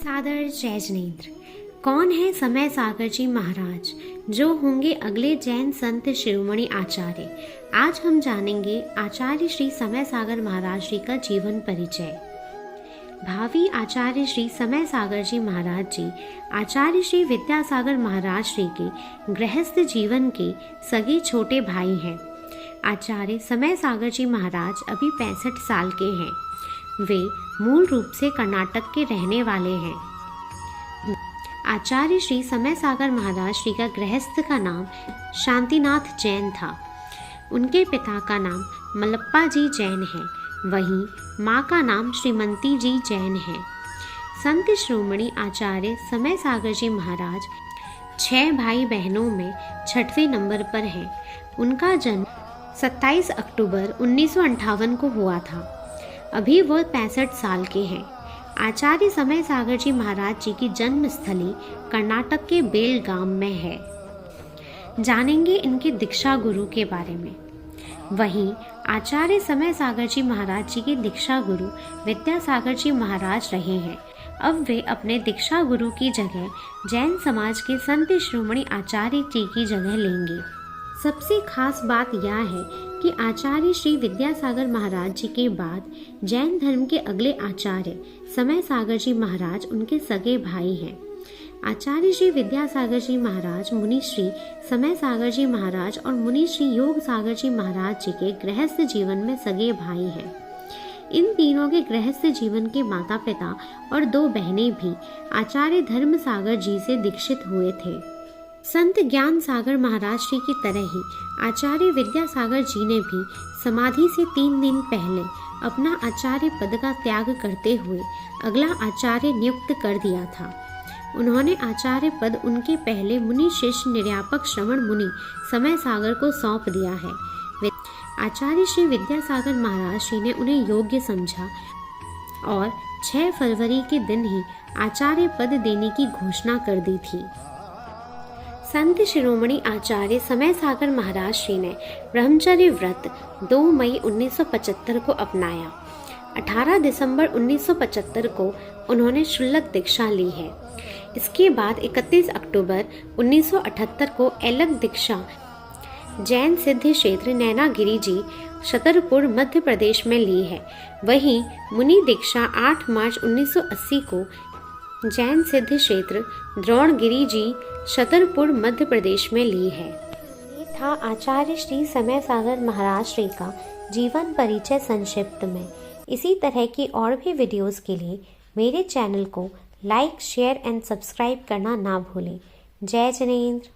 सादर जय जिनेंद्र। कौन है समय सागर जी महाराज, जो होंगे अगले जैन संत शिरोमणि आचार्य। आज हम जानेंगे आचार्य श्री समय सागर महाराज श्री का जीवन परिचय। भावी आचार्य श्री समय सागर जी महाराज जी आचार्य श्री विद्यासागर महाराज श्री के गृहस्थ जीवन के सगे छोटे भाई हैं। आचार्य समय सागर जी महाराज अभी 65 साल के हैं। वे मूल रूप से कर्नाटक के रहने वाले हैं। आचार्य श्री समय सागर महाराज श्री का गृहस्थ का नाम शांतिनाथ जैन था। उनके पिता का नाम मल्लप्पा जी जैन है, वहीं माँ का नाम श्रीमंती जी जैन है। संत शिरोमणि आचार्य समय सागर जी महाराज 6 भाई बहनों में 6वें नंबर पर हैं। उनका जन्म 27 अक्टूबर 1958 को हुआ था। अभी वो 65 साल के हैं। आचार्य समय सागर जी महाराज जी की जन्म स्थली कर्नाटक के बेलगाम में है। जानेंगे इनके दीक्षा गुरु के बारे में। वहीं आचार्य समय सागर जी महाराज जी के दीक्षा गुरु विद्यासागर जी महाराज रहे हैं। अब वे अपने दीक्षा गुरु की जगह जैन समाज के संत शिरोमणि आचार्य जी की जगह लेंगे। सबसे खास बात यह है कि आचार्य श्री विद्यासागर महाराज जी के बाद जैन धर्म के अगले आचार्य समय सागर जी महाराज उनके सगे भाई हैं। आचार्य श्री विद्यासागर जी महाराज मुनि श्री समय सागर जी महाराज और मुनि श्री योग सागर जी महाराज जी के गृहस्थ जीवन में सगे भाई हैं। इन तीनों के गृहस्थ जीवन के माता पिता और 2 बहनें भी आचार्य धर्म सागर जी से दीक्षित हुए थे। संत ज्ञान सागर महाराज श्री की तरह ही आचार्य विद्यासागर जी ने भी समाधि से 3 दिन पहले अपना आचार्य पद का त्याग करते हुए अगला आचार्य नियुक्त कर दिया था। उन्होंने आचार्य पद उनके पहले मुनि शिष्य निर्यापक श्रवण मुनि समय सागर को सौंप दिया है। आचार्य श्री विद्यासागर महाराज श्री ने उन्हें योग्य समझा और 6 फरवरी के दिन ही आचार्य पद देने की घोषणा कर दी थी। संत शिरोमणि आचार्य समय सागर महाराज श्री ने ब्रह्मचर्य व्रत 2 मई 1975 को अपनाया। 18 दिसंबर 1975 को उन्होंने शुल्लक दीक्षा ली है। इसके बाद 31 अक्टूबर 1978 को एलक दीक्षा जैन सिद्ध क्षेत्र नैनागिरी जी छतरपुर मध्य प्रदेश में ली है। वहीं मुनि दीक्षा 8 मार्च 1980 को जैन सिद्ध क्षेत्र द्रोणगिरी जी छतरपुर मध्य प्रदेश में ली है। ये था आचार्य श्री समय सागर महाराज श्री का जीवन परिचय संक्षिप्त में। इसी तरह की और भी वीडियोस के लिए मेरे चैनल को लाइक, शेयर एंड सब्सक्राइब करना ना भूलें। जय जिनेंद्र।